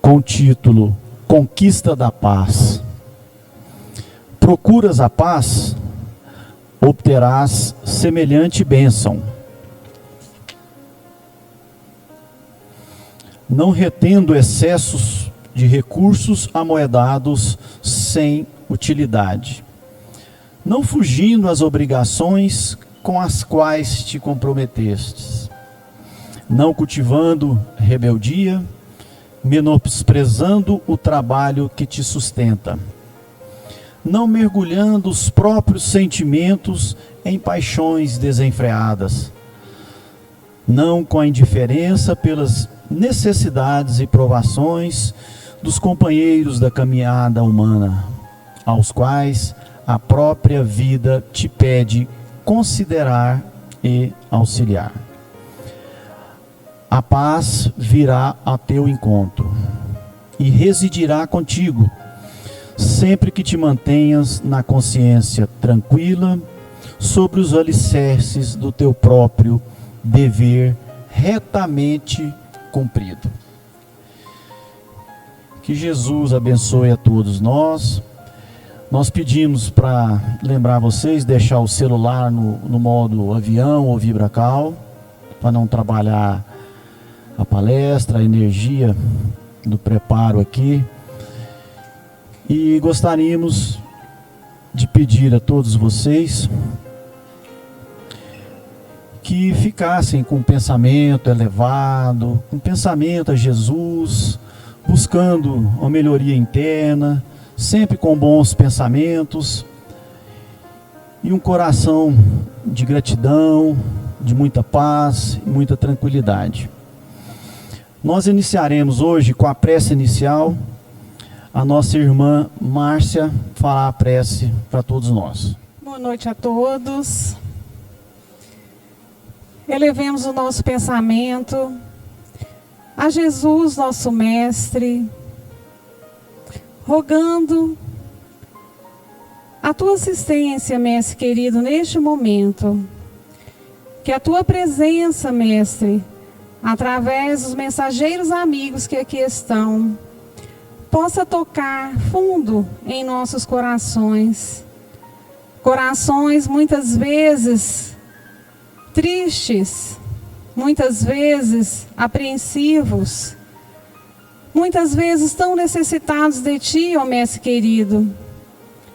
com o título Conquista da Paz. Procuras a paz, obterás semelhante bênção. Não retendo excessos de recursos amoedados sem utilidade. Não fugindo às obrigações com as quais te comprometestes. Não cultivando rebeldia, menosprezando o trabalho que te sustenta. Não mergulhando os próprios sentimentos em paixões desenfreadas. Não com a indiferença pelas necessidades e provações dos companheiros da caminhada humana, aos quais a própria vida te pede considerar e auxiliar. A paz virá a teu encontro e residirá contigo, sempre que te mantenhas na consciência tranquila sobre os alicerces do teu próprio dever retamente cumprido. Que Jesus abençoe a todos nós. Nós pedimos para lembrar vocês, deixar o celular no modo avião ou vibracal, para não trabalhar a palestra, a energia do preparo aqui. E gostaríamos de pedir a todos vocês que ficassem com um pensamento elevado, um pensamento a Jesus, buscando uma melhoria interna, sempre com bons pensamentos e um coração de gratidão, de muita paz e muita tranquilidade. Nós iniciaremos hoje com a prece inicial. A nossa irmã Márcia fará a prece para todos nós. Boa noite a todos. Elevemos o nosso pensamento a Jesus, nosso Mestre, rogando a Tua assistência, Mestre querido, neste momento. Que a Tua presença, Mestre, através dos mensageiros amigos que aqui estão, possa tocar fundo em nossos corações. Corações muitas vezes tristes, muitas vezes apreensivos, muitas vezes tão necessitados de Ti, ó Mestre querido,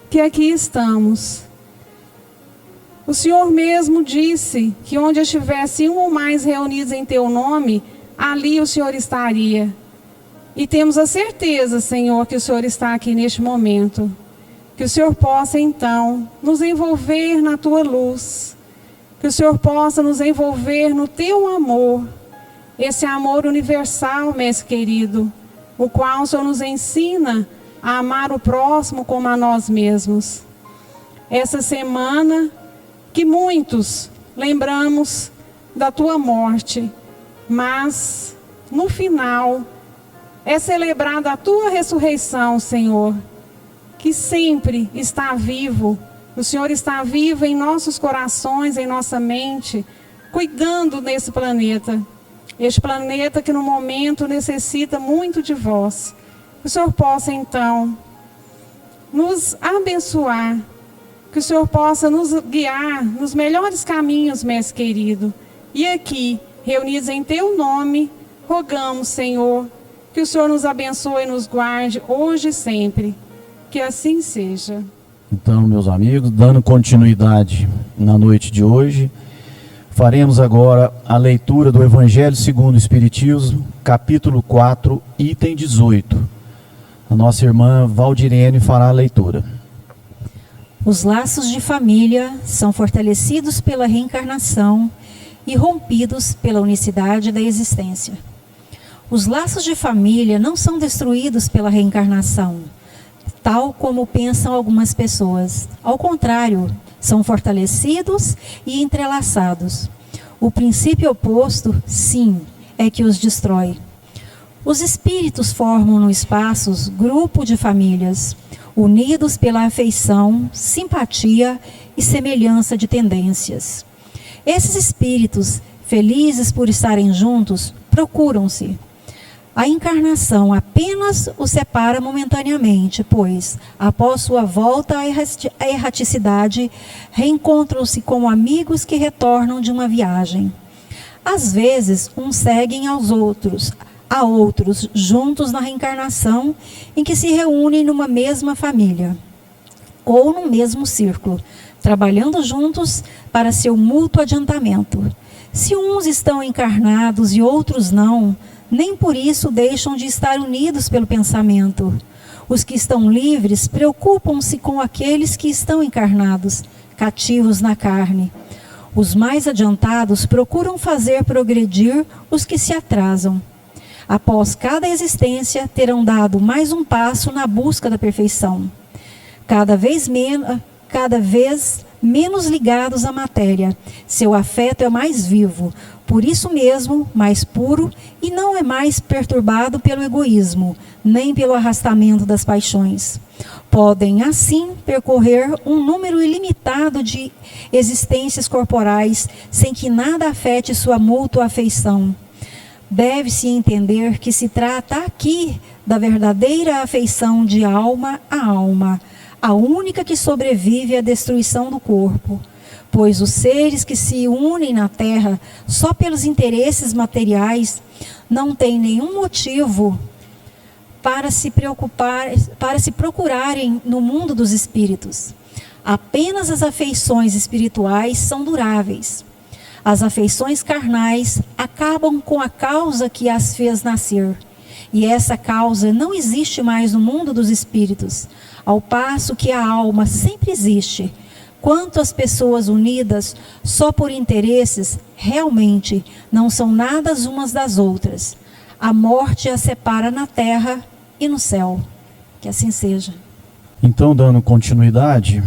que aqui estamos. O Senhor mesmo disse que onde estivesse um ou mais reunidos em Teu nome, ali o Senhor estaria. E temos a certeza, Senhor, que o Senhor está aqui neste momento. Que o Senhor possa, então, nos envolver na Tua luz. Que o Senhor possa nos envolver no Teu amor. Esse amor universal, Mestre querido, o qual o Senhor nos ensina a amar o próximo como a nós mesmos. Essa semana que muitos lembramos da Tua morte, mas no final é celebrada a Tua ressurreição, Senhor, que sempre está vivo. O Senhor está vivo em nossos corações, em nossa mente, cuidando desse planeta. Este planeta que no momento necessita muito de vós. Que o Senhor possa então nos abençoar. Que o Senhor possa nos guiar nos melhores caminhos, Mestre querido. E aqui, reunidos em Teu nome, rogamos, Senhor, que o Senhor nos abençoe e nos guarde hoje e sempre. Que assim seja. Então, meus amigos, dando continuidade na noite de hoje, faremos agora a leitura do Evangelho segundo o Espiritismo, capítulo 4, item 18. A nossa irmã Valdirene fará a leitura. Os laços de família são fortalecidos pela reencarnação e rompidos pela unicidade da existência. Os laços de família não são destruídos pela reencarnação, tal como pensam algumas pessoas. Ao contrário, são fortalecidos e entrelaçados. O princípio oposto, sim, é que os destrói. Os espíritos formam no espaço grupo de famílias, unidos pela afeição, simpatia e semelhança de tendências. Esses espíritos, felizes por estarem juntos, procuram-se. A encarnação apenas o separa momentaneamente, pois, após sua volta à erraticidade, reencontram-se como amigos que retornam de uma viagem. Às vezes, uns seguem a outros, juntos na reencarnação, em que se reúnem numa mesma família, ou no mesmo círculo, trabalhando juntos para seu mútuo adiantamento. Se uns estão encarnados e outros não, nem por isso deixam de estar unidos pelo pensamento. Os que estão livres preocupam-se com aqueles que estão encarnados, cativos na carne. Os mais adiantados procuram fazer progredir os que se atrasam. Após cada existência, terão dado mais um passo na busca da perfeição. Cada vez menos ligados à matéria, seu afeto é mais vivo, por isso mesmo mais puro, e não é mais perturbado pelo egoísmo, nem pelo arrastamento das paixões. Podem, assim, percorrer um número ilimitado de existências corporais, sem que nada afete sua mútua afeição. Deve-se entender que se trata aqui da verdadeira afeição de alma a alma, a única que sobrevive à destruição do corpo, pois os seres que se unem na Terra só pelos interesses materiais não têm nenhum motivo para se procurarem no mundo dos espíritos. Apenas as afeições espirituais são duráveis. As afeições carnais acabam com a causa que as fez nascer, e essa causa não existe mais no mundo dos espíritos, ao passo que a alma sempre existe. Quanto às pessoas unidas só por interesses, realmente não são nada as umas das outras. A morte as separa na terra e no céu. Que assim seja. Então, dando continuidade,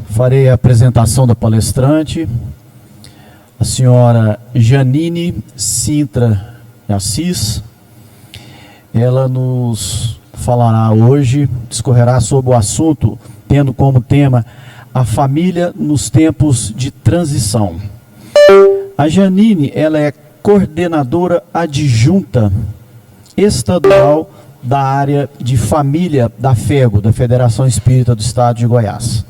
farei a apresentação da palestrante, a senhora Janine Sintra Assis. Ela nos falará hoje, discorrerá sobre o assunto, tendo como tema a família nos tempos de transição. A Janine, ela é coordenadora adjunta estadual da área de família da FEGO, da Federação Espírita do Estado de Goiás.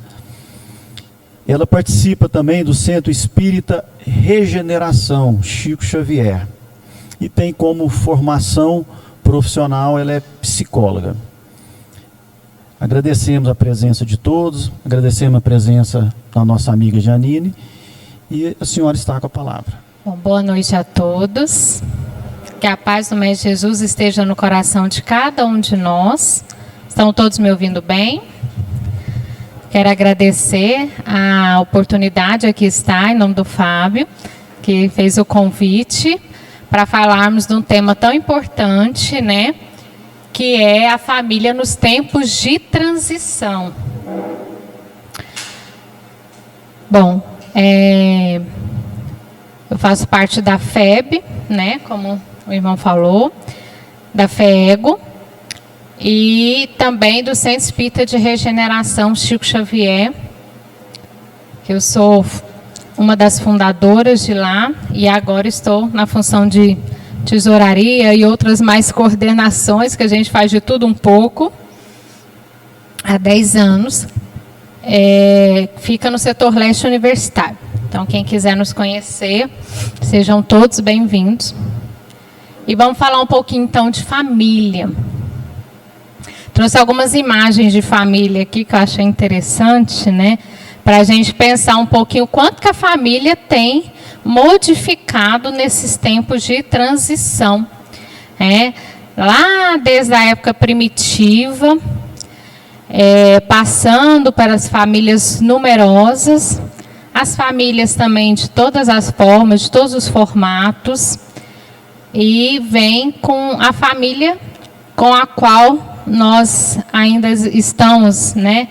Ela participa também do Centro Espírita Regeneração Chico Xavier e tem como formação profissional, ela é psicóloga. Agradecemos a presença de todos, agradecemos a presença da nossa amiga Janine, e a senhora está com a palavra. Bom, boa noite a todos. Que a paz do Mestre Jesus esteja no coração de cada um de nós. Estão todos me ouvindo bem? Quero agradecer a oportunidade aqui está, em nome do Fábio, que fez o convite para falarmos de um tema tão importante, né? Que é a família nos tempos de transição. Bom, eu faço parte da FEB, né? Como o irmão falou, da FEGO, e também do Centro Espírita de Regeneração Chico Xavier, que eu sou uma das fundadoras de lá, e agora estou na função de tesouraria e outras mais coordenações, que a gente faz de tudo um pouco, há 10 anos. Fica no setor leste universitário. Então, quem quiser nos conhecer, sejam todos bem-vindos. E vamos falar um pouquinho, então, de família. Trouxe algumas imagens de família aqui, que eu achei interessante, né? Para a gente pensar um pouquinho o quanto que a família tem modificado nesses tempos de transição. Lá desde a época primitiva, passando para as famílias numerosas, as famílias também de todas as formas, de todos os formatos, e vem com a família com a qual nós ainda estamos, né,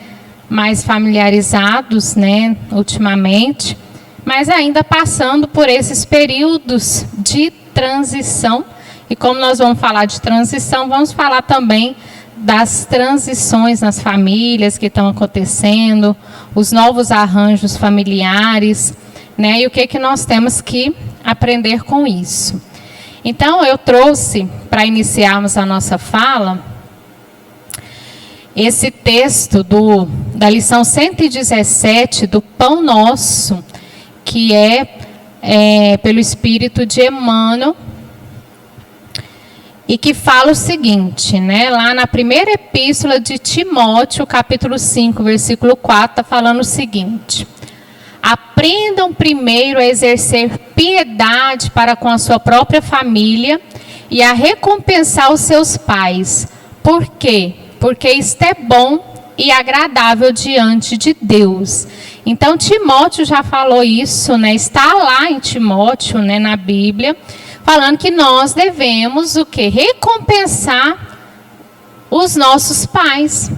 mais familiarizados, né, ultimamente, mas ainda passando por esses períodos de transição. E como nós vamos falar de transição, vamos falar também das transições nas famílias que estão acontecendo, os novos arranjos familiares, né, e o que nós temos que aprender com isso. Então, eu trouxe, para iniciarmos a nossa fala, esse texto da lição 117 do Pão Nosso, que é pelo Espírito de Emmanuel, e que fala o seguinte, né? Lá na primeira epístola de Timóteo, capítulo 5, versículo 4, está falando o seguinte: aprendam primeiro a exercer piedade para com a sua própria família e a recompensar os seus pais. Por quê? Porque isto é bom e agradável diante de Deus. Então, Timóteo já falou isso, né? Está lá em Timóteo, né, na Bíblia, falando que nós devemos o quê? Recompensar os nossos pais.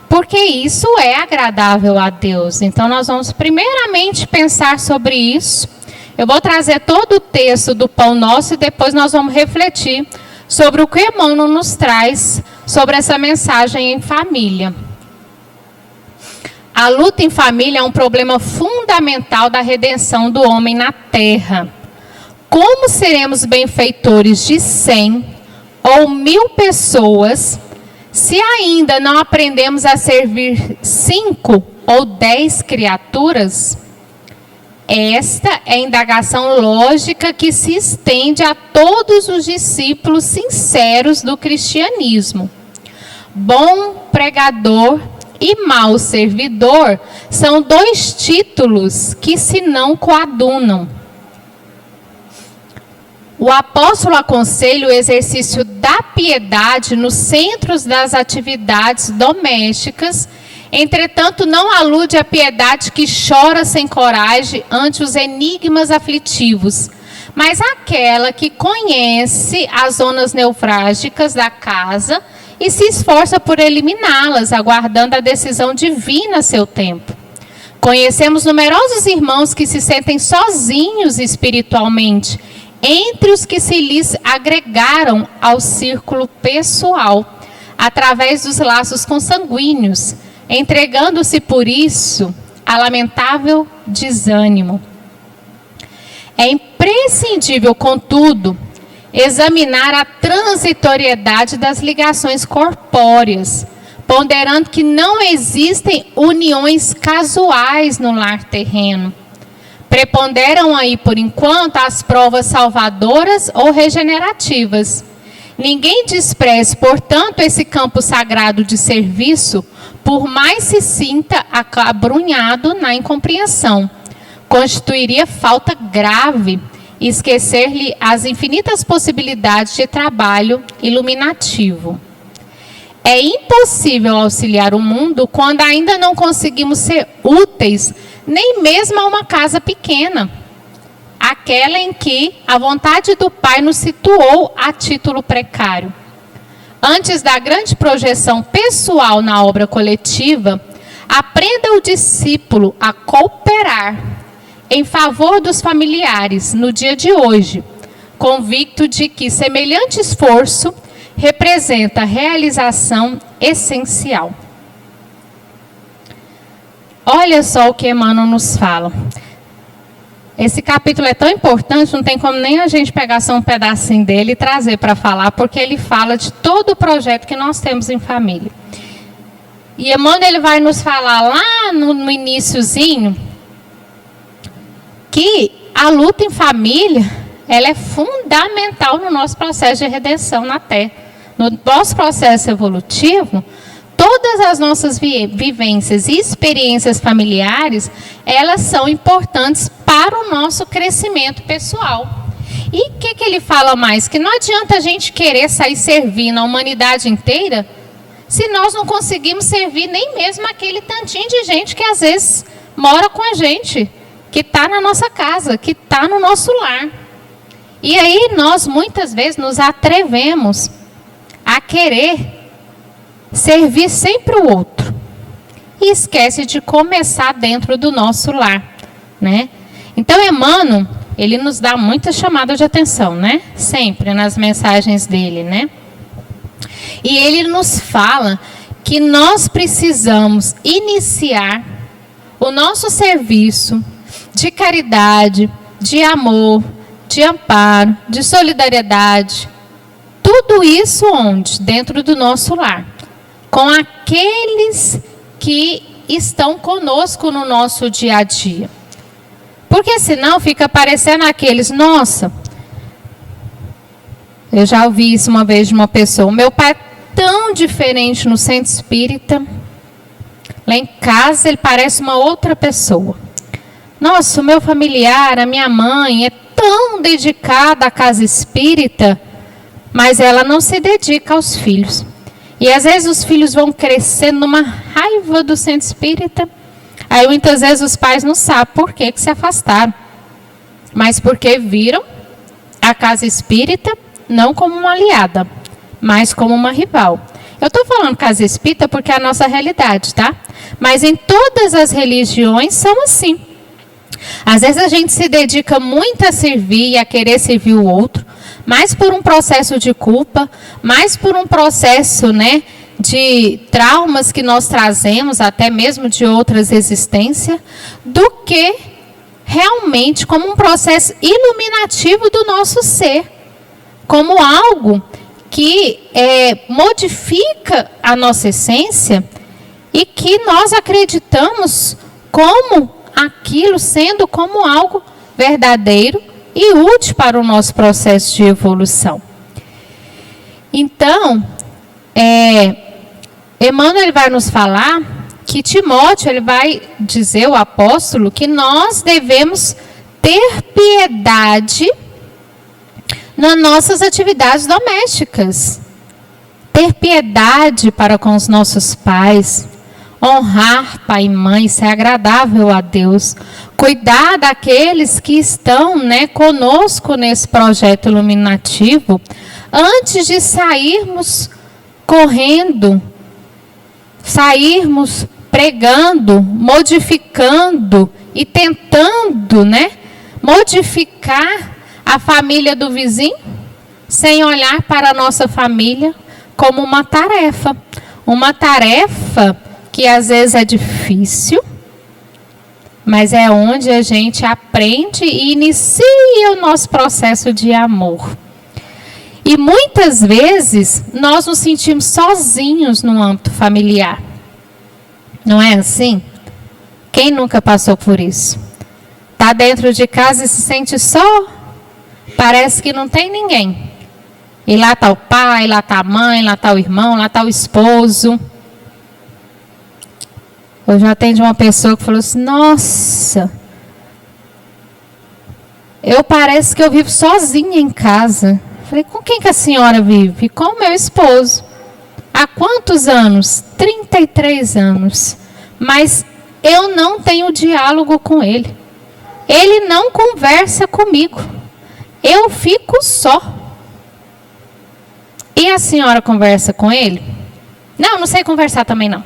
Porque isso é agradável a Deus. Então, nós vamos primeiramente pensar sobre isso. Eu vou trazer todo o texto do Pão Nosso e depois nós vamos refletir sobre o que Emmanuel nos traz sobre essa mensagem em família. A luta em família é um problema fundamental da redenção do homem na terra. Como seremos benfeitores de 100 ou 1000 pessoas se ainda não aprendemos a servir 5 ou 10 criaturas? Esta é a indagação lógica que se estende a todos os discípulos sinceros do cristianismo. Bom pregador e mau servidor são 2 títulos que se não coadunam. O apóstolo aconselha o exercício da piedade nos centros das atividades domésticas, entretanto não alude à piedade que chora sem coragem ante os enigmas aflitivos, mas àquela que conhece as zonas nevrálgicas da casa e se esforça por eliminá-las, aguardando a decisão divina a seu tempo. Conhecemos numerosos irmãos que se sentem sozinhos espiritualmente, entre os que se lhes agregaram ao círculo pessoal, através dos laços consanguíneos, entregando-se por isso a lamentável desânimo. É imprescindível, contudo, examinar a transitoriedade das ligações corpóreas, ponderando que não existem uniões casuais no lar terreno. Preponderam aí, por enquanto, as provas salvadoras ou regenerativas. Ninguém despreze, portanto, esse campo sagrado de serviço, por mais se sinta acabrunhado na incompreensão. Constituiria falta grave esquecer-lhe as infinitas possibilidades de trabalho iluminativo. É impossível auxiliar o mundo quando ainda não conseguimos ser úteis nem mesmo a uma casa pequena, aquela em que a vontade do Pai nos situou a título precário. Antes da grande projeção pessoal na obra coletiva, aprenda o discípulo a cooperar em favor dos familiares no dia de hoje, convicto de que semelhante esforço representa realização essencial. Olha só o que Emmanuel nos fala. Esse capítulo é tão importante, não tem como nem a gente pegar só um pedacinho dele e trazer para falar, porque ele fala de todo o projeto que nós temos em família. E Emmanuel ele vai nos falar lá no iniciozinho que a luta em família, ela é fundamental no nosso processo de redenção na Terra. No nosso processo evolutivo, todas as nossas vivências e experiências familiares, elas são importantes para o nosso crescimento pessoal. E o que ele fala mais? Que não adianta a gente querer sair servindo a humanidade inteira, se nós não conseguimos servir nem mesmo aquele tantinho de gente que às vezes mora com a gente, que está na nossa casa, que está no nosso lar. E aí nós muitas vezes nos atrevemos a querer servir sempre o outro e esquece de começar dentro do nosso lar, né? Então Emmanuel, ele nos dá muita chamada de atenção, né? Sempre nas mensagens dele, né? E ele nos fala que nós precisamos iniciar o nosso serviço de caridade, de amor, de amparo, de solidariedade. Tudo isso onde? Dentro do nosso lar. Com aqueles que estão conosco no nosso dia a dia. Porque senão fica parecendo aqueles, nossa, eu já ouvi isso uma vez de uma pessoa, meu pai é tão diferente no centro espírita, lá em casa ele parece uma outra pessoa. Nossa, o meu familiar, a minha mãe é tão dedicada à casa espírita, mas ela não se dedica aos filhos. E às vezes os filhos vão crescendo numa raiva do centro espírita. Aí muitas vezes os pais não sabem por que se afastaram. Mas porque viram a casa espírita não como uma aliada, mas como uma rival. Eu estou falando casa espírita porque é a nossa realidade, tá? Mas em todas as religiões são assim. Às vezes a gente se dedica muito a servir e a querer servir o outro, mais por um processo de culpa, mais por um processo, né, de traumas que nós trazemos, até mesmo de outras existências, do que realmente como um processo iluminativo do nosso ser, como algo que modifica a nossa essência e que nós acreditamos como aquilo sendo como algo verdadeiro e útil para o nosso processo de evolução. Então, Emmanuel vai nos falar que Timóteo, ele vai dizer, o apóstolo, que nós devemos ter piedade nas nossas atividades domésticas. Ter piedade para com os nossos pais, honrar pai e mãe, ser agradável a Deus, cuidar daqueles que estão, né, conosco nesse projeto iluminativo, antes de sairmos correndo, sairmos pregando, modificando e tentando, né, modificar a família do vizinho, sem olhar para a nossa família como uma tarefa que às vezes é difícil, mas é onde a gente aprende e inicia o nosso processo de amor. E muitas vezes nós nos sentimos sozinhos no âmbito familiar. Não é assim? Quem nunca passou por isso? Está dentro de casa e se sente só? Parece que não tem ninguém. E lá está o pai, lá está a mãe, lá está o irmão, lá está o esposo. Eu já atendi uma pessoa que falou assim, nossa, parece que eu vivo sozinha em casa. Falei, com quem que a senhora vive? Com o meu esposo. Há quantos anos? 33 anos. Mas eu não tenho diálogo com ele. Ele não conversa comigo. Eu fico só. E a senhora conversa com ele? Não sei conversar também não.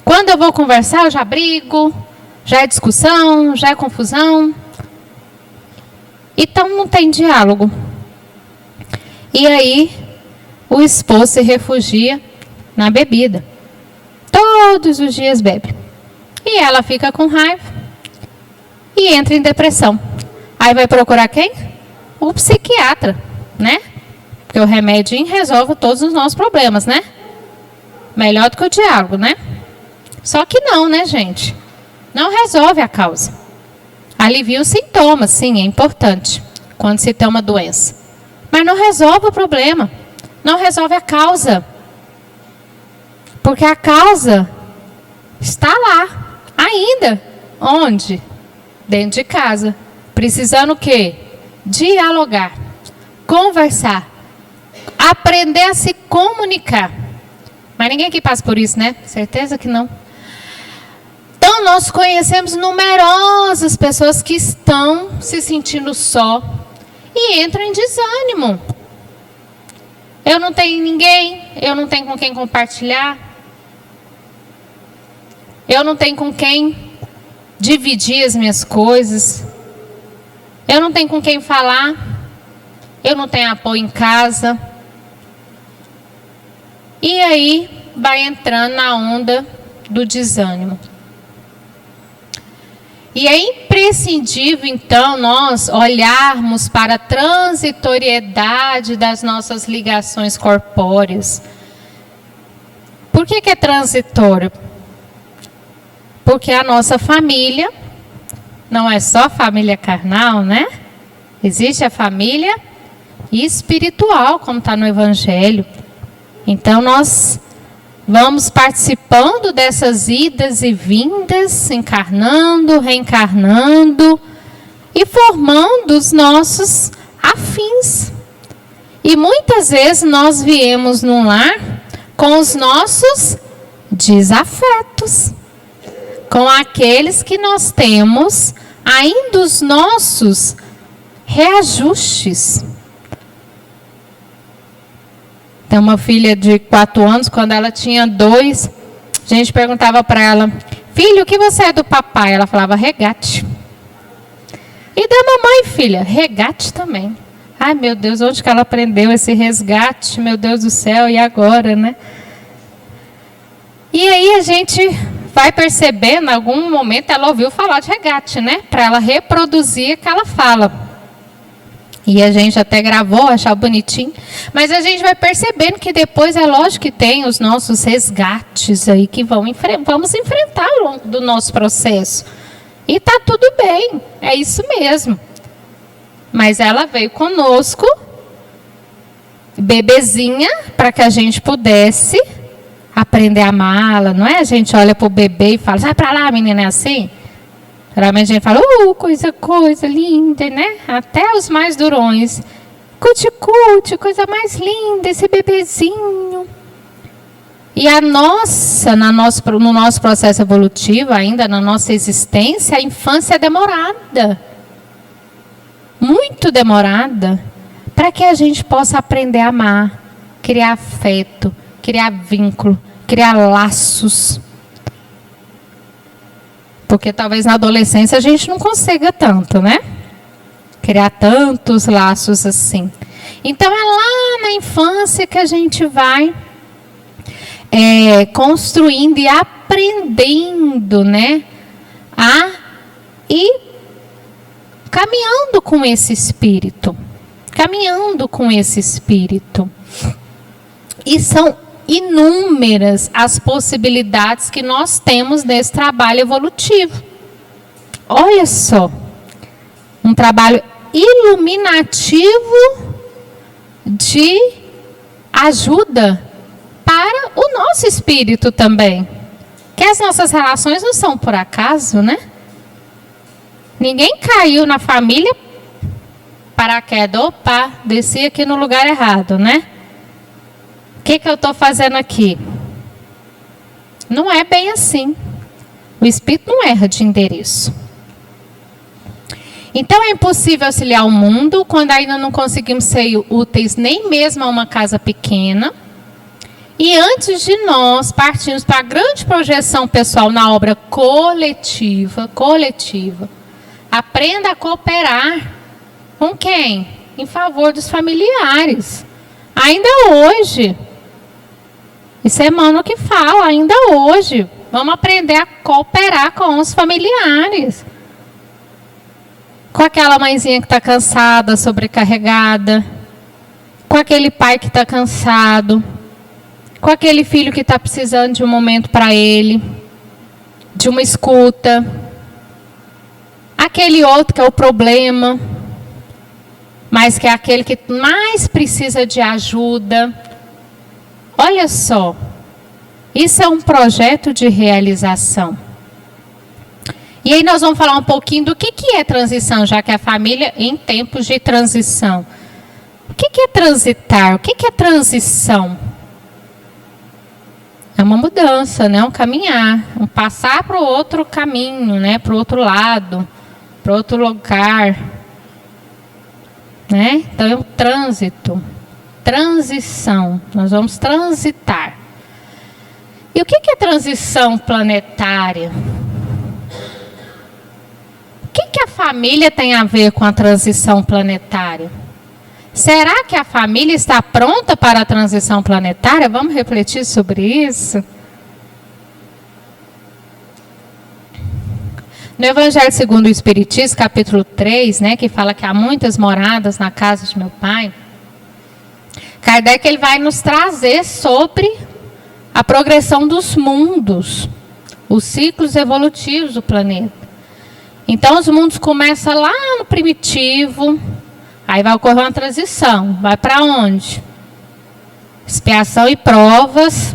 Quando eu vou conversar, eu já brigo, já é discussão, já é confusão. Então não tem diálogo. E aí, o esposo se refugia na bebida. Todos os dias bebe. E ela fica com raiva e entra em depressão. Aí vai procurar quem? O psiquiatra, né? Porque o remedinho resolve todos os nossos problemas, né? Melhor do que o diálogo, né? Só que não, né, gente? Não resolve a causa. Alivia os sintomas, sim, é importante, quando se tem uma doença. Mas não resolve o problema. Não resolve a causa. Porque a causa está lá, ainda. Onde? Dentro de casa. Precisando o quê? Dialogar, conversar, aprender a se comunicar. Mas ninguém aqui passa por isso, né? Certeza que não. Então, nós conhecemos numerosas pessoas que estão se sentindo só e entram em desânimo. Eu não tenho ninguém, eu não tenho com quem compartilhar, eu não tenho com quem dividir as minhas coisas, eu não tenho com quem falar, eu não tenho apoio em casa. E aí vai entrando na onda do desânimo. E é imprescindível, então, nós olharmos para a transitoriedade das nossas ligações corpóreas. Por que é transitório? Porque a nossa família não é só família carnal, né? Existe a família espiritual, como está no Evangelho. Então, nós vamos participando dessas idas e vindas, encarnando, reencarnando e formando os nossos afins. E muitas vezes nós viemos num lar com os nossos desafetos, com aqueles que nós temos ainda os nossos reajustes. Tem uma filha de 4 anos, quando ela tinha 2, a gente perguntava para ela: filho, o que você é do papai? Ela falava: regate. E da mamãe, filha? Regate também. Ai, meu Deus, onde que ela aprendeu esse resgate? Meu Deus do céu, e agora, né? E aí a gente vai percebendo, em algum momento ela ouviu falar de regate, né? Para ela reproduzir aquela fala. E a gente até gravou, achar bonitinho. Mas a gente vai percebendo que depois, é lógico que tem os nossos resgates aí que vamos enfrentar ao longo do nosso processo. E tá tudo bem, é isso mesmo. Mas ela veio conosco, bebezinha, para que a gente pudesse aprender a amá-la, não é? A gente olha para o bebê e fala: sai para lá, menina, é assim? Geralmente a gente fala: coisa linda, né? Até os mais durões. Cuti-cuti, coisa mais linda, esse bebezinho. E no nosso processo evolutivo, ainda na nossa existência, a infância é demorada. Muito demorada. Para que a gente possa aprender a amar, criar afeto, criar vínculo, criar laços. Porque talvez na adolescência a gente não consiga tanto, né? Criar tantos laços assim. Então é lá na infância que a gente vai construindo e aprendendo, né? A ir caminhando com esse espírito. Caminhando com esse espírito. E são inúmeras as possibilidades que nós temos nesse trabalho evolutivo. Olha só, um trabalho iluminativo de ajuda para o nosso espírito também. Que as nossas relações não são por acaso, né? Ninguém caiu na família paraquedas. Opa, desci aqui no lugar errado, né? O que eu estou fazendo aqui? Não é bem assim. O espírito não erra de endereço. Então é impossível auxiliar o mundo quando ainda não conseguimos ser úteis nem mesmo a uma casa pequena. E antes de nós partirmos para a grande projeção pessoal na obra coletiva, aprenda a cooperar. Com quem? Em favor dos familiares. Ainda hoje. Isso é Emmanuel que fala, ainda hoje. Vamos aprender a cooperar com os familiares. Com aquela mãezinha que está cansada, sobrecarregada. Com aquele pai que está cansado. Com aquele filho que está precisando de um momento para ele. De uma escuta. Aquele outro que é o problema. Mas que é aquele que mais precisa de ajuda. Olha só, isso é um projeto de realização. E aí nós vamos falar um pouquinho do que é transição, já que a família em tempos de transição. O que é transitar? O que é transição? É uma mudança, né? Um caminhar, um passar para o outro caminho, né? Para o outro lado, para outro lugar. Né? Então é um trânsito. Transição, nós vamos transitar. E o que é transição planetária? O que a família tem a ver com a transição planetária? Será que a família está pronta para a transição planetária? Vamos refletir sobre isso? No Evangelho segundo o Espiritismo, capítulo 3, né, que fala que há muitas moradas na casa de meu pai, Kardec ele vai nos trazer sobre a progressão dos mundos, os ciclos evolutivos do planeta. Então, os mundos começam lá no primitivo, aí vai ocorrer uma transição. Vai para onde? Expiação e provas.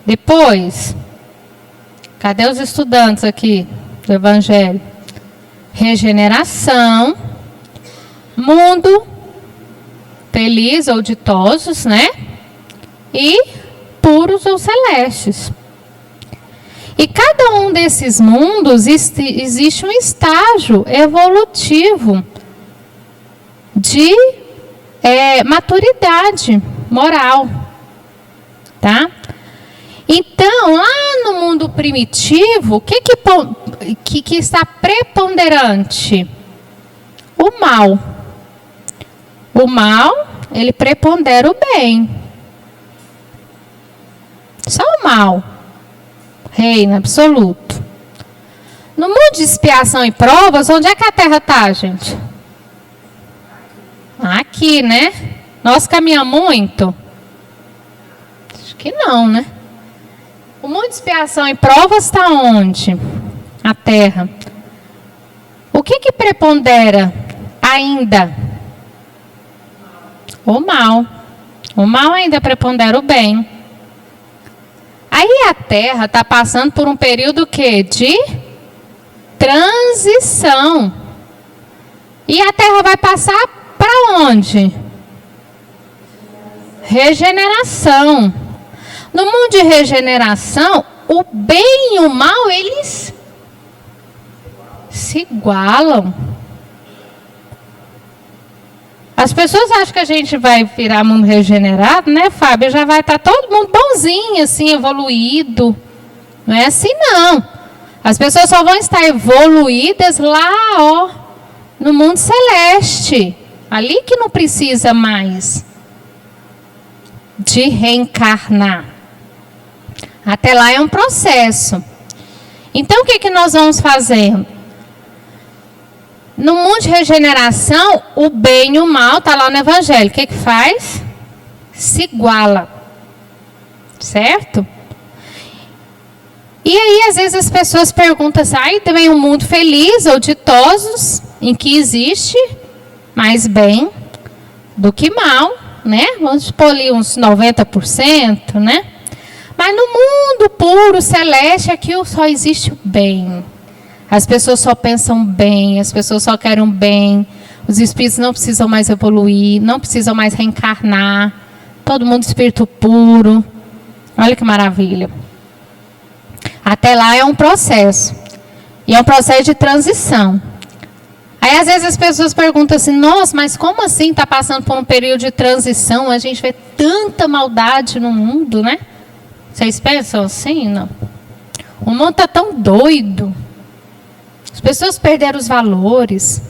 Depois, cadê os estudantes aqui do Evangelho? Regeneração, mundo feliz ou ditosos, né? E puros ou celestes. E cada um desses mundos existe um estágio evolutivo de maturidade moral, tá? Então, lá no mundo primitivo, o que está preponderante? O mal. O mal, ele prepondera o bem. Só o mal reina absoluto. No mundo de expiação e provas, onde é que a Terra está, gente? Aqui, né? Nós caminhamos muito? Acho que não, né? O mundo de expiação e provas está onde? A Terra. O que prepondera ainda? O mal. O mal ainda prepondera o bem. Aí a Terra está passando por um período que? De transição. E a Terra vai passar para onde? Regeneração. No mundo de regeneração, o bem e o mal, eles se igualam. As pessoas acham que a gente vai virar mundo regenerado, né, Fábio? Já vai estar todo mundo bonzinho, assim, evoluído. Não é assim, não. As pessoas só vão estar evoluídas lá, ó, no mundo celeste. Ali que não precisa mais de reencarnar. Até lá é um processo. Então, o que nós vamos fazendo? No mundo de regeneração, o bem e o mal, está lá no Evangelho. O que faz? Se iguala. Certo? E aí, às vezes, as pessoas perguntam assim, aí também um mundo feliz ou ditosos, em que existe mais bem do que mal, né? Vamos pôr ali uns 90%, né? Mas no mundo puro, celeste, aqui só existe o bem. As pessoas só pensam bem, as pessoas só querem o bem. Os espíritos não precisam mais evoluir, não precisam mais reencarnar. Todo mundo espírito puro. Olha que maravilha. Até lá é um processo. E é um processo de transição. Aí, às vezes, as pessoas perguntam assim, nossa, mas como assim está passando por um período de transição? A gente vê tanta maldade no mundo, né? Vocês pensam assim? Não. O mundo está tão doido. As pessoas perderam os valores.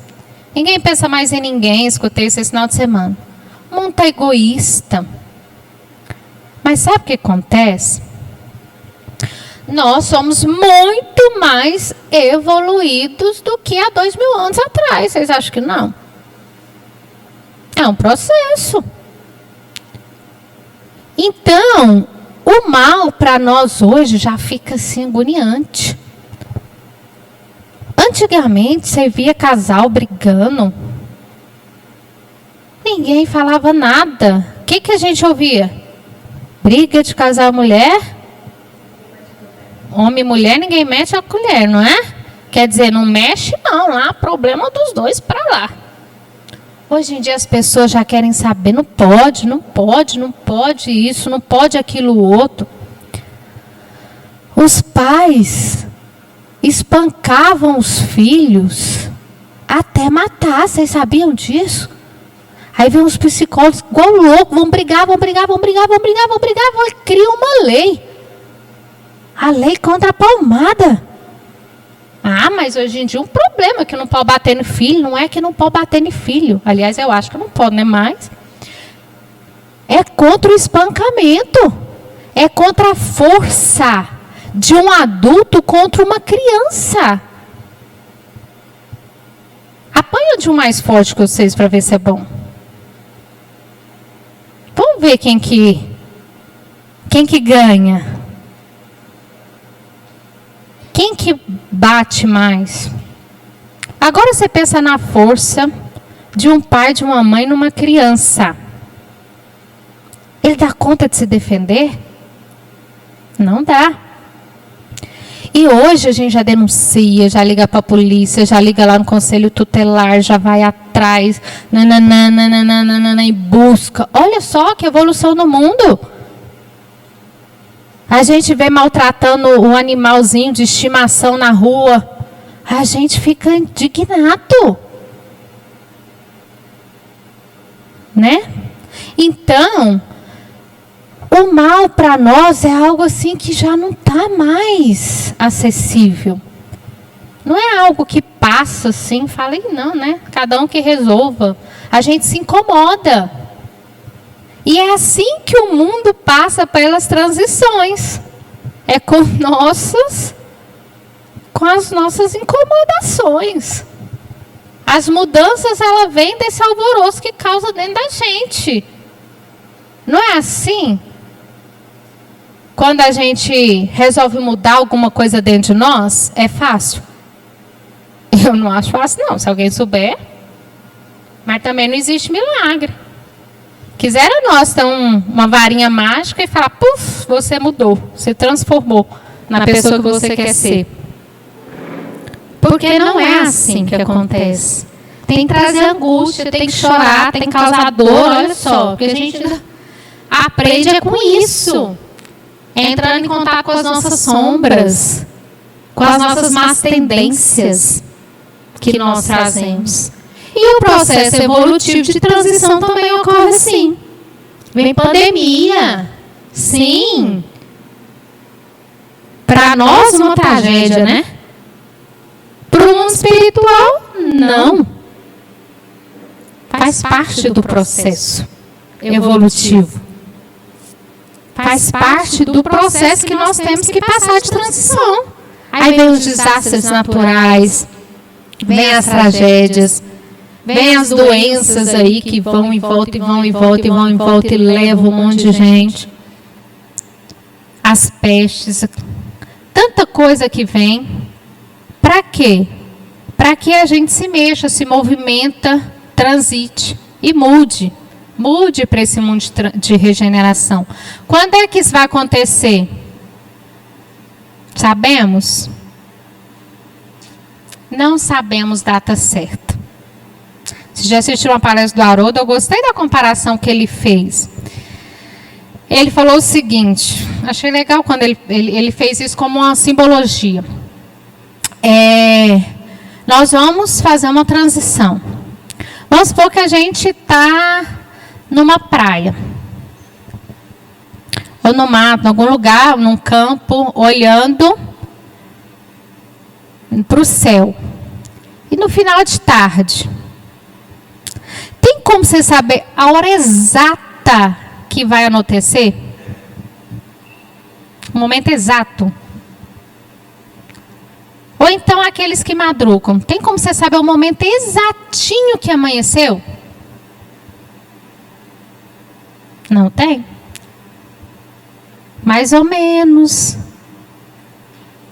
Ninguém pensa mais em ninguém. Escutei isso esse final de semana. O mundo está egoísta. Mas sabe o que acontece? Nós somos muito mais evoluídos do que há 2000 anos atrás. Vocês acham que não? É um processo. Então, o mal para nós hoje já fica assim agoniante. Antigamente, você via casal brigando. Ninguém falava nada. O que a gente ouvia? Briga de casal mulher? Homem e mulher, ninguém mexe a colher, não é? Quer dizer, não mexe não, lá, problema dos dois para lá. Hoje em dia as pessoas já querem saber, não pode, não pode, não pode isso, não pode aquilo outro. Os pais espancavam os filhos até matar, vocês sabiam disso? Aí vem os psicólogos igual louco, vão brigar, cria uma lei. A lei contra a palmada. Ah, mas hoje em dia um problema que não pode bater no filho, não é que não pode bater no filho. Aliás, eu acho que não pode, né, mais. É contra o espancamento. É contra a força de um adulto contra uma criança. de um mais forte que vocês para ver se é bom. Vamos ver quem que ganha. Quem que bate mais? Agora você pensa na força de um pai, de uma mãe numa criança. Ele dá conta de se defender? Não dá. E hoje a gente já denuncia, já liga para a polícia, já liga lá no conselho tutelar, já vai atrás, e busca. Olha só que evolução no mundo. A gente vê maltratando um animalzinho de estimação na rua. A gente fica indignado. Né? Então, o mal para nós é algo assim que já não está mais acessível. Não é algo que passa assim, fala, não, né? Cada um que resolva. A gente se incomoda. E é assim que o mundo passa pelas transições. É com as nossas incomodações. As mudanças, ela vem desse alvoroço que causa dentro da gente. Não é assim? Quando a gente resolve mudar alguma coisa dentro de nós, é fácil? Eu não acho fácil, não. Se alguém souber. Mas também não existe milagre. Quisera nós ter uma varinha mágica e falar, puf, você mudou, você transformou na pessoa que você quer ser. Porque não é assim que acontece. Tem que trazer angústia, tem que chorar, tem que causar dor, olha só. Porque a gente aprende é com isso. Entrando em contato com as nossas sombras, com as nossas más tendências que nós trazemos. E o processo evolutivo de transição também ocorre assim. Vem pandemia. Sim. Para nós uma tragédia, né? Para o mundo espiritual, não. Faz parte do processo evolutivo. Faz parte do processo que nós temos que passar de transição. Aí vem os desastres naturais, vem as tragédias, vem as doenças aí que vão em volta e vão em volta e vão em volta e levam um monte de gente. As pestes, tanta coisa que vem. Para quê? Para que a gente se mexa, se movimenta, transite e mude. Mude para esse mundo de regeneração. Quando é que isso vai acontecer? Sabemos? Não sabemos data certa. Você já assistiu uma palestra do Haroldo? Eu gostei da comparação que ele fez. Ele falou o seguinte, achei legal quando ele fez isso como uma simbologia. Nós vamos fazer uma transição. Vamos supor que a gente está numa praia. Ou no mato, em algum lugar, num campo, olhando para o céu. E no final de tarde, tem como você saber a hora exata que vai anoitecer? O momento exato. Ou então aqueles que madrugam. Tem como você saber o momento exatinho que amanheceu? Não tem? Mais ou menos.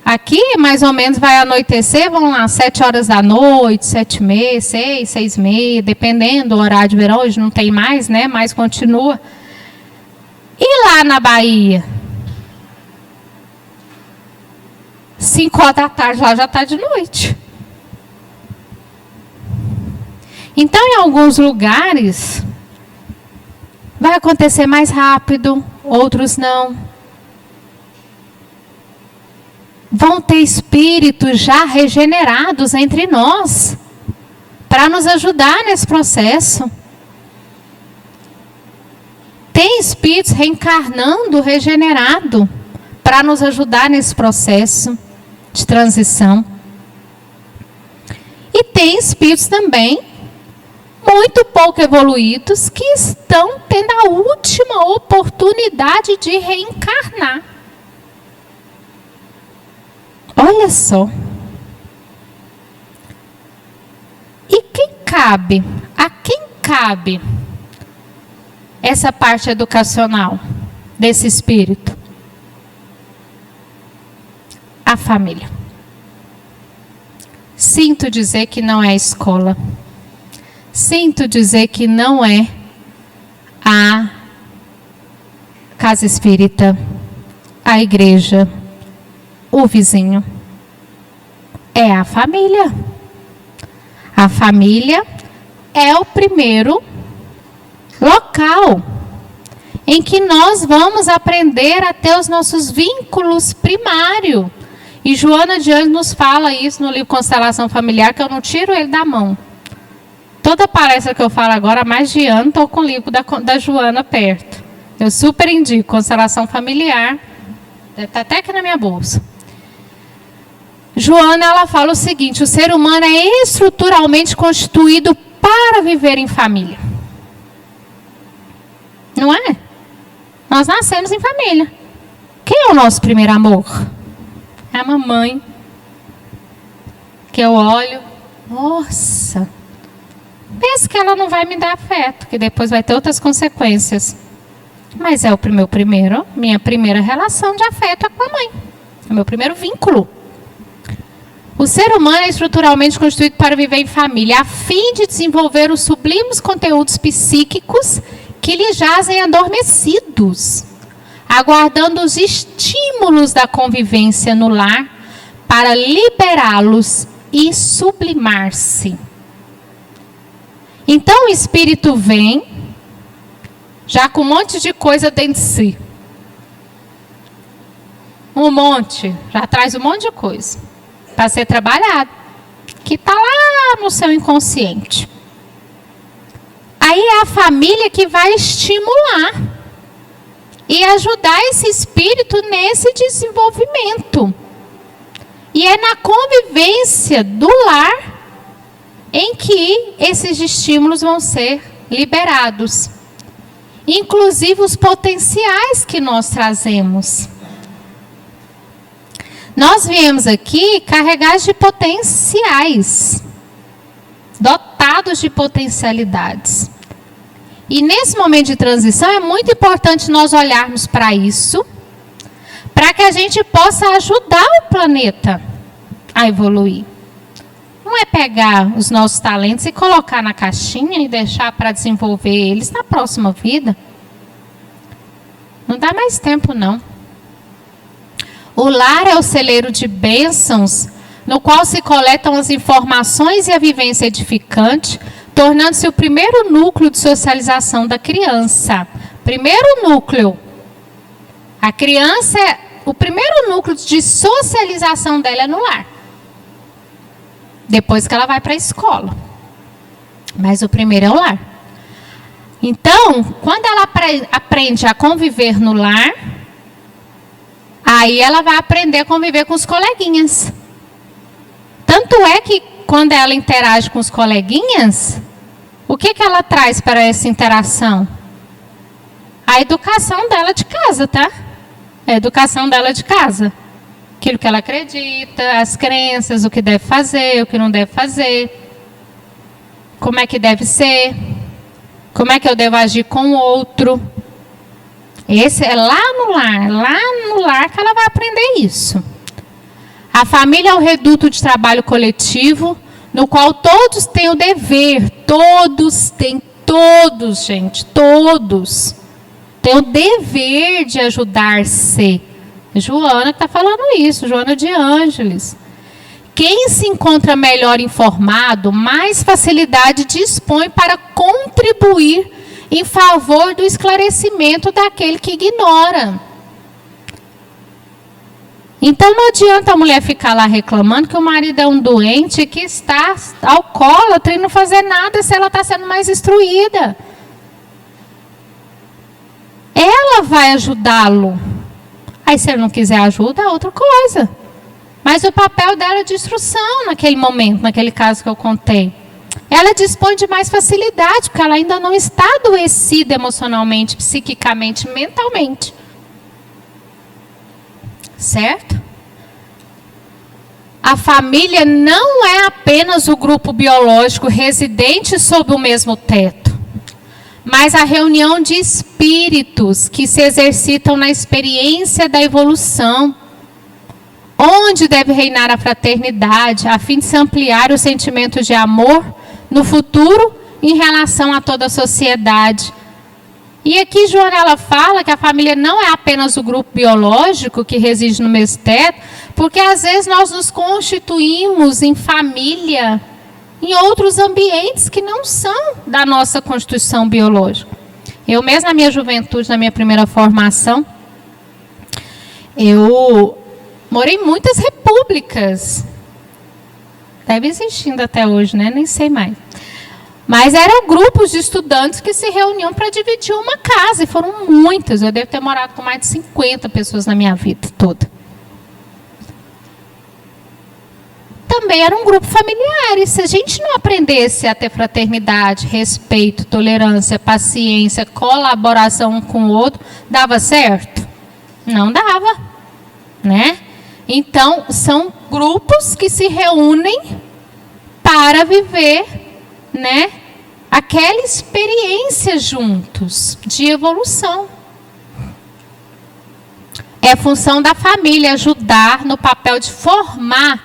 Aqui, mais ou menos, vai anoitecer, vão lá, 7 horas da noite, 7h30, 6, 6h30, dependendo do horário de verão, hoje não tem mais, né? Mas continua. E lá na Bahia? 5 horas da tarde, lá já está de noite. Então, em alguns lugares, vai acontecer mais rápido, outros não. Vão ter espíritos já regenerados entre nós, para nos ajudar nesse processo. Tem espíritos reencarnando, regenerado, para nos ajudar nesse processo de transição. E tem espíritos também, muito pouco evoluídos, que estão tendo a última oportunidade de reencarnar. Olha só. E quem cabe? A quem cabe essa parte educacional desse espírito? A família. Sinto dizer que não é a escola. Sinto dizer que não é a casa espírita, a igreja, o vizinho. É a família. A família é o primeiro local em que nós vamos aprender a ter os nossos vínculos primários. E Joana de Anjos nos fala isso no livro Constelação Familiar, que eu não tiro ele da mão. Toda palestra que eu falo agora, há mais de ano, estou com o livro da Joana perto. Eu super indico, Constelação Familiar. Deve estar até aqui na minha bolsa. Joana, ela fala o seguinte: o ser humano é estruturalmente constituído para viver em família. Não é? Nós nascemos em família. Quem é o nosso primeiro amor? É a mamãe. Que eu olho, nossa, penso que ela não vai me dar afeto, que depois vai ter outras consequências. Mas é minha primeira relação de afeto é com a mãe. É o meu primeiro vínculo. O ser humano é estruturalmente constituído para viver em família, a fim de desenvolver os sublimes conteúdos psíquicos que lhe jazem adormecidos, aguardando os estímulos da convivência no lar para liberá-los e sublimar-se. Então o espírito vem já com um monte de coisa dentro de si. Já traz um monte de coisa para ser trabalhado, que está lá no seu inconsciente. Aí é a família que vai estimular e ajudar esse espírito nesse desenvolvimento. E é na convivência do lar em que esses estímulos vão ser liberados. Inclusive os potenciais que nós trazemos. Nós viemos aqui carregados de potenciais, dotados de potencialidades. E nesse momento de transição é muito importante nós olharmos para isso, para que a gente possa ajudar o planeta a evoluir. Não é pegar os nossos talentos e colocar na caixinha e deixar para desenvolver eles na próxima vida. Não dá mais tempo, não. O lar é o celeiro de bênçãos, no qual se coletam as informações e a vivência edificante, tornando-se o primeiro núcleo de socialização da criança. Primeiro núcleo. A criança, o primeiro núcleo de socialização dela é no lar. Depois que ela vai para a escola. Mas o primeiro é o lar. Então, quando ela aprende a conviver no lar, aí ela vai aprender a conviver com os coleguinhas. Tanto é que quando ela interage com os coleguinhas, o que ela traz para essa interação? A educação dela de casa, tá? A educação dela de casa. Aquilo que ela acredita, as crenças, o que deve fazer, o que não deve fazer. Como é que deve ser. Como é que eu devo agir com o outro. Esse é lá no lar que ela vai aprender isso. A família é o reduto de trabalho coletivo, no qual todos têm o dever, todos têm o dever de ajudar-se. Joana que está falando isso, Joana de Ângeles. Quem se encontra melhor informado, mais facilidade dispõe para contribuir em favor do esclarecimento daquele que ignora. Então não adianta a mulher ficar lá reclamando que o marido é um doente, que está alcoólatra e não fazer nada se ela está sendo mais instruída. Ela vai ajudá-lo. Aí se ele não quiser ajuda, é outra coisa. Mas o papel dela é de instrução naquele momento, naquele caso que eu contei. Ela dispõe de mais facilidade, porque ela ainda não está adoecida emocionalmente, psiquicamente, mentalmente. Certo? a família não é apenas o grupo biológico residente sob o mesmo teto, mas a reunião de espíritos que se exercitam na experiência da evolução, onde deve reinar a fraternidade, a fim de se ampliar o sentimento de amor no futuro em relação a toda a sociedade. E aqui Joana ela fala que a família não é apenas o grupo biológico que reside no mesmo teto, porque às vezes nós nos constituímos em família em outros ambientes que não são da nossa constituição biológica. Eu mesmo na minha juventude, na minha primeira formação, eu morei em muitas repúblicas. Deve existindo até hoje, né? Nem sei mais. Mas eram grupos de estudantes que se reuniam para dividir uma casa. E foram muitas. Eu devo ter morado com mais de 50 pessoas na minha vida toda. Também era um grupo familiar. E se a gente não aprendesse a ter fraternidade, respeito, tolerância, paciência, colaboração um com o outro, dava certo? Não dava, né? Então, são grupos que se reúnem para viver, né, aquela experiência juntos de evolução. É função da família ajudar no papel de formar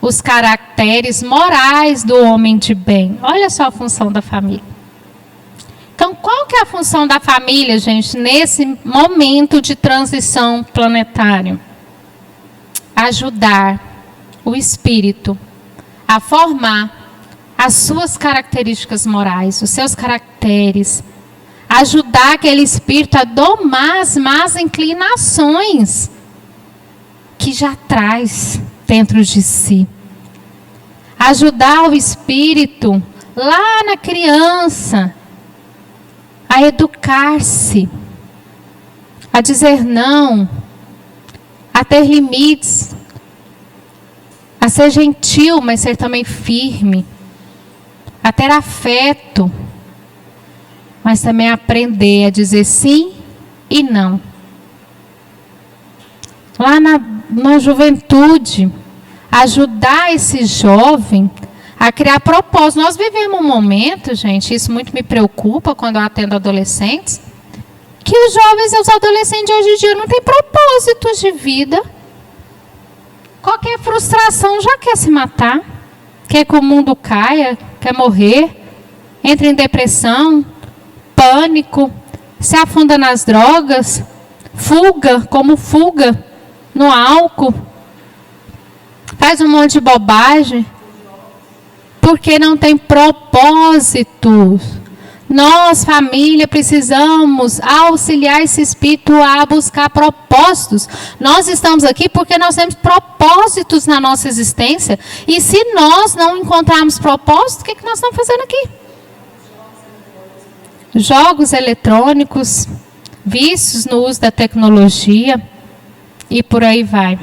os caracteres morais do homem de bem. Olha só a função da família. Então, qual que é a função da família, gente, nesse momento de transição planetária? Ajudar o espírito a formar as suas características morais, os seus caracteres. Ajudar aquele espírito a domar as más inclinações que já traz dentro de si. Ajudar o espírito lá na criança a educar-se, a dizer não, a ter limites, a ser gentil, mas ser também firme, a ter afeto, mas também aprender a dizer sim e não. Lá na juventude, ajudar esse jovem a criar propósito. Nós vivemos um momento, gente, isso muito me preocupa quando eu atendo adolescentes, que os jovens e os adolescentes de hoje em dia não têm propósitos de vida. Qualquer frustração já quer se matar, quer que o mundo caia, quer morrer, entra em depressão, pânico, se afunda nas drogas, fuga no álcool, faz um monte de bobagem, porque não tem propósito. Nós, família, precisamos auxiliar esse espírito a buscar propósitos. Nós estamos aqui porque nós temos propósitos na nossa existência. E se nós não encontrarmos propósito, o que nós estamos fazendo aqui? Jogos eletrônicos, vícios no uso da tecnologia e por aí vai.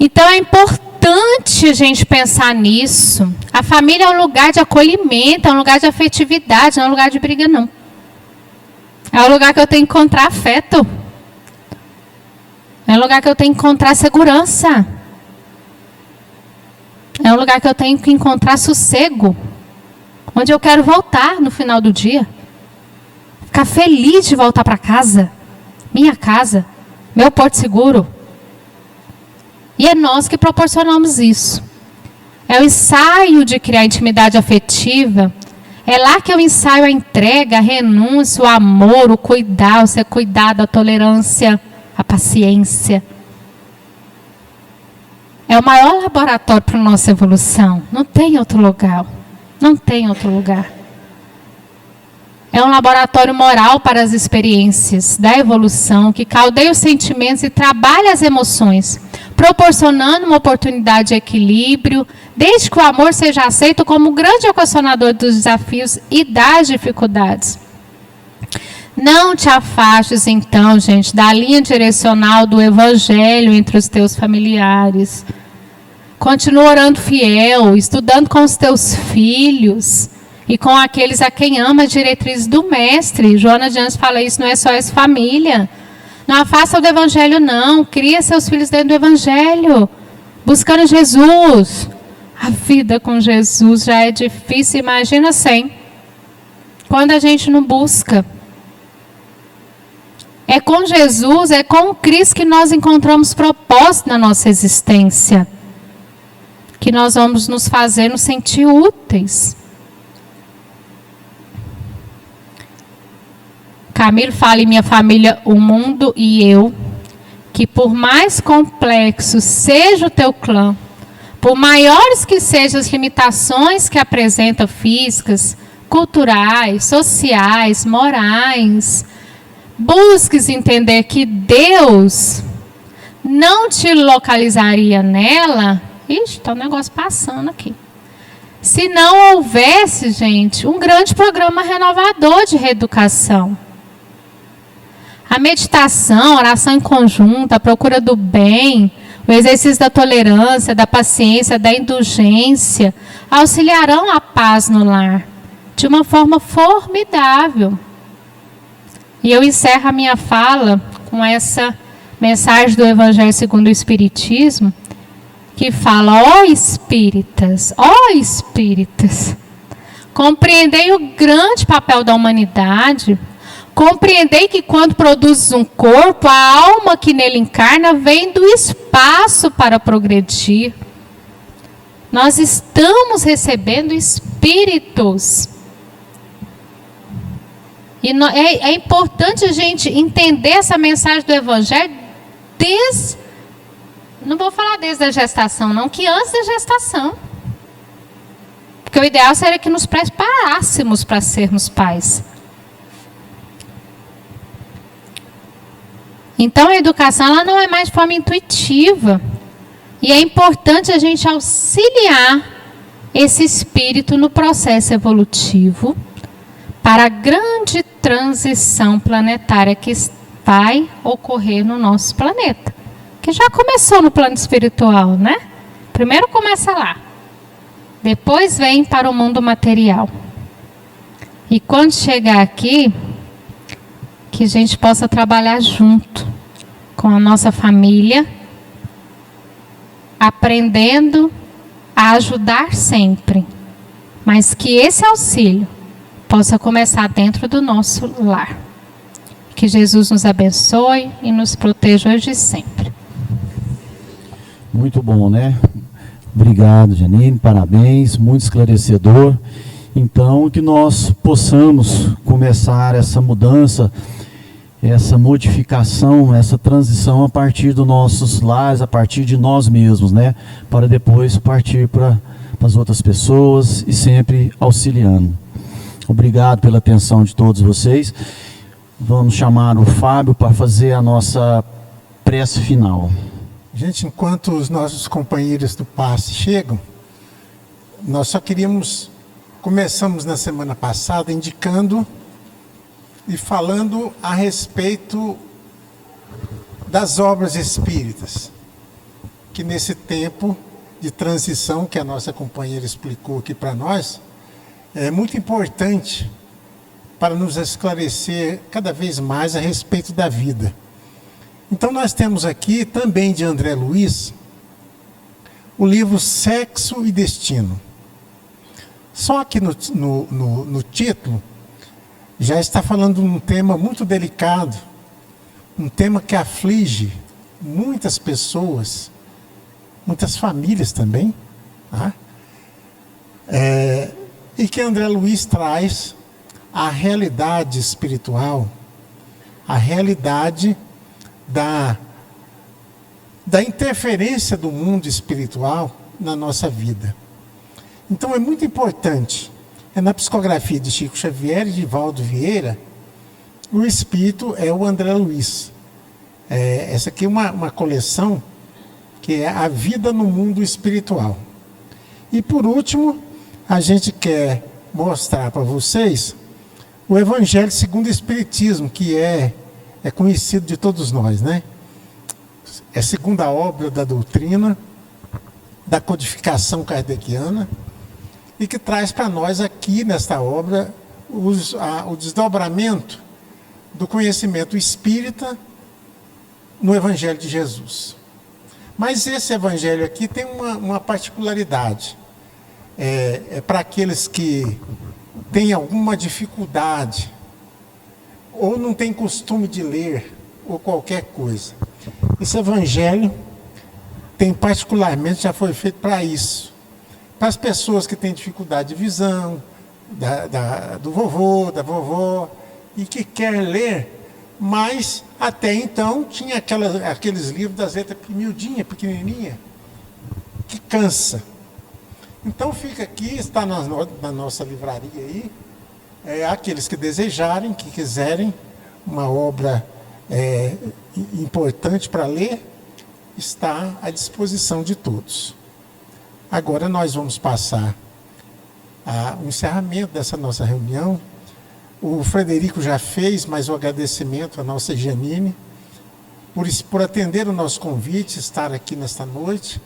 Então é importante a gente pensar nisso. A família é um lugar de acolhimento, é um lugar de afetividade, não é um lugar de briga, não. É um lugar que eu tenho que encontrar afeto. É um lugar que eu tenho que encontrar segurança. É um lugar que eu tenho que encontrar sossego. Onde eu quero voltar no final do dia. Ficar feliz de voltar para casa. Minha casa. Meu porto seguro. E é nós que proporcionamos isso. É o ensaio de criar intimidade afetiva. É lá que eu ensaio a entrega, a renúncia, o amor, o cuidar, o ser cuidado, a tolerância, a paciência. É o maior laboratório para a nossa evolução. Não tem outro lugar. Não tem outro lugar. É um laboratório moral para as experiências da evolução, que caldeia os sentimentos e trabalha as emoções, proporcionando uma oportunidade de equilíbrio, desde que o amor seja aceito como o grande equacionador dos desafios e das dificuldades. Não te afastes, então, gente, da linha direcional do Evangelho entre os teus familiares. Continua orando fiel, estudando com os teus filhos e com aqueles a quem ama as diretrizes do Mestre. Joana de Anjos fala isso, não é só essa família. Não afasta do Evangelho, não. Cria seus filhos dentro do Evangelho. buscando Jesus. A vida com Jesus já é difícil, imagina sem. Quando a gente não busca. É com Jesus, é com Cristo que nós encontramos propósito na nossa existência. Que nós vamos nos fazer nos sentir úteis. Camilo fala em Minha Família, o Mundo e Eu, que por mais complexo seja o teu clã, por maiores que sejam as limitações que apresenta físicas, culturais, sociais, morais, busques entender que Deus não te localizaria nela. Ixi, está um negócio passando aqui. Se não houvesse, gente, um grande programa renovador de reeducação. A meditação, a oração em conjunto, a procura do bem, o exercício da tolerância, da paciência, da indulgência, auxiliarão a paz no lar de uma forma formidável. E eu encerro a minha fala com essa mensagem do Evangelho segundo o Espiritismo, que fala: ó espíritas, compreendei o grande papel da humanidade, compreendei que quando produzes um corpo, a alma que nele encarna vem do espaço para progredir. Nós estamos recebendo espíritos. E é importante a gente entender essa mensagem do Evangelho não vou falar desde a gestação, não, que antes da gestação. Porque o ideal seria que nos preparássemos para sermos pais. Então a educação ela não é mais de forma intuitiva. E é importante a gente auxiliar esse espírito no processo evolutivo para a grande transição planetária que vai ocorrer no nosso planeta. Que já começou no plano espiritual, né? Primeiro começa lá. Depois vem para o mundo material. E quando chegar aqui, que a gente possa trabalhar junto com a nossa família, aprendendo a ajudar sempre, mas que esse auxílio possa começar dentro do nosso lar. Que Jesus nos abençoe e nos proteja hoje e sempre. Muito bom, né? Obrigado, Janine, parabéns, muito esclarecedor. Então, que nós possamos começar essa mudança, essa modificação, essa transição a partir dos nossos lares, a partir de nós mesmos, né? Para depois partir para as outras pessoas e sempre auxiliando. Obrigado pela atenção de todos vocês. Vamos chamar o Fábio para fazer a nossa prece final. Gente, enquanto os nossos companheiros do passe chegam, nós só começamos na semana passada indicando e falando a respeito das obras espíritas, que nesse tempo de transição que a nossa companheira explicou aqui para nós, é muito importante para nos esclarecer cada vez mais a respeito da vida. Então nós temos aqui também de André Luiz o livro Sexo e Destino. Só que no título já está falando de um tema muito delicado, um tema que aflige muitas pessoas, muitas famílias também, tá? E que André Luiz traz a realidade espiritual, a realidade da interferência do mundo espiritual na nossa vida. Então é muito importante, na psicografia de Chico Xavier e de Valdo Vieira, o espírito é o André Luiz. Essa aqui é uma coleção que é a vida no mundo espiritual. E por último, a gente quer mostrar para vocês o Evangelho segundo o Espiritismo, que é conhecido de todos nós, né? É a segunda obra da doutrina, da codificação kardeciana, e que traz para nós aqui nesta obra o desdobramento do conhecimento espírita no Evangelho de Jesus. Mas esse evangelho aqui tem uma particularidade. É para aqueles que têm alguma dificuldade, ou não têm costume de ler, ou qualquer coisa. Esse evangelho tem particularmente, já foi feito para isso. Para as pessoas que têm dificuldade de visão, do vovô, da vovó, e que quer ler, mas até então tinha aqueles livros das letras miudinha, pequenininha, que cansa. Então fica aqui, está na nossa livraria aí, aqueles que desejarem, que quiserem uma obra importante para ler, está à disposição de todos. Agora nós vamos passar o encerramento dessa nossa reunião. O Frederico já fez, mas o agradecimento à nossa Janine por atender o nosso convite, estar aqui nesta noite.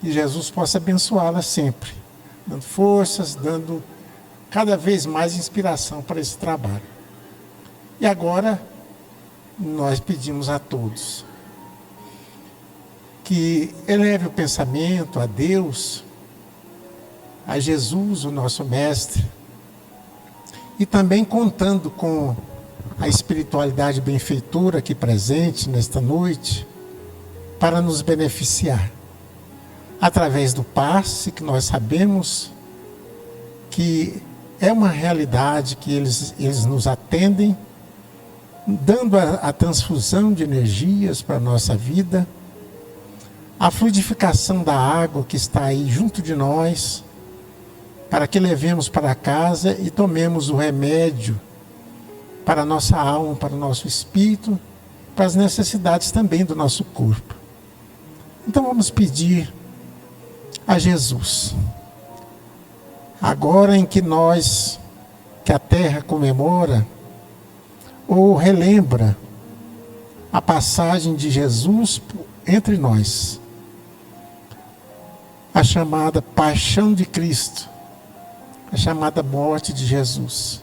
E Jesus possa abençoá-la sempre, dando forças, dando cada vez mais inspiração para esse trabalho. E agora, nós pedimos a todos que eleve o pensamento a Deus, a Jesus, o nosso Mestre, e também contando com a espiritualidade benfeitora aqui presente nesta noite, para nos beneficiar, através do passe, que nós sabemos que é uma realidade, que eles nos atendem, dando a transfusão de energias para a nossa vida, a fluidificação da água que está aí junto de nós, para que levemos para casa e tomemos o remédio para a nossa alma, para o nosso espírito, para as necessidades também do nosso corpo. Então vamos pedir a Jesus, agora em que a terra comemora ou relembra a passagem de Jesus entre nós, a chamada paixão de Cristo, a chamada morte de Jesus.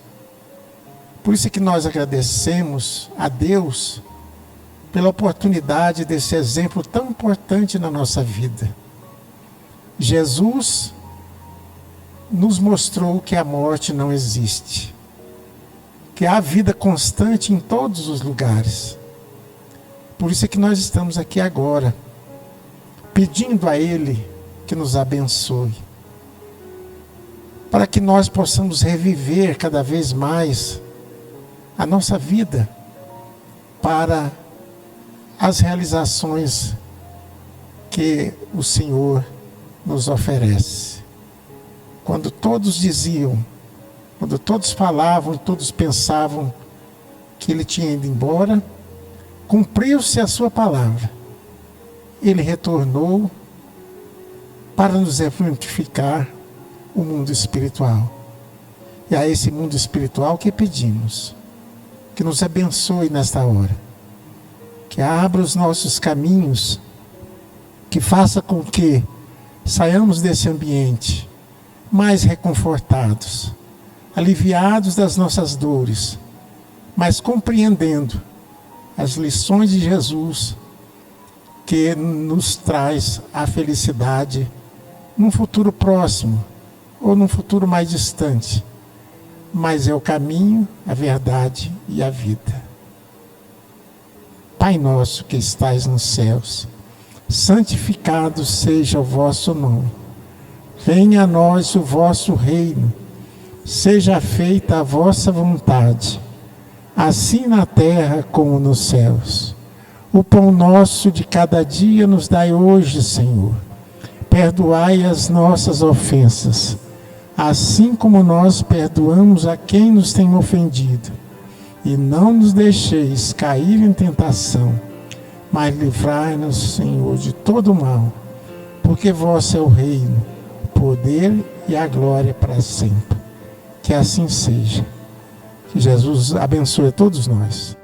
Por isso é que nós agradecemos a Deus pela oportunidade desse exemplo tão importante na nossa vida. Jesus nos mostrou que a morte não existe, que há vida constante em todos os lugares. Por isso é que nós estamos aqui agora, pedindo a Ele que nos abençoe, para que nós possamos reviver cada vez mais a nossa vida para as realizações que o Senhor nos oferece. Quando todos diziam, quando todos falavam, todos pensavam que Ele tinha ido embora, cumpriu-se a sua palavra. Ele retornou para nos exemplificar o mundo espiritual. E a esse mundo espiritual que pedimos, que nos abençoe nesta hora, que abra os nossos caminhos, que faça com que saiamos desse ambiente mais reconfortados, aliviados das nossas dores, mas compreendendo as lições de Jesus, que nos traz a felicidade num futuro próximo ou num futuro mais distante, mas é o caminho, a verdade e a vida. Pai nosso que estais nos céus, santificado seja o vosso nome. Venha a nós o vosso reino. Seja feita a vossa vontade, assim na terra como nos céus. O pão nosso de cada dia nos dai hoje, Senhor. Perdoai as nossas ofensas, assim como nós perdoamos a quem nos tem ofendido. E não nos deixeis cair em tentação, mas livrai-nos, Senhor, de todo mal, porque vosso é o reino, o poder e a glória para sempre. Que assim seja. Que Jesus abençoe a todos nós.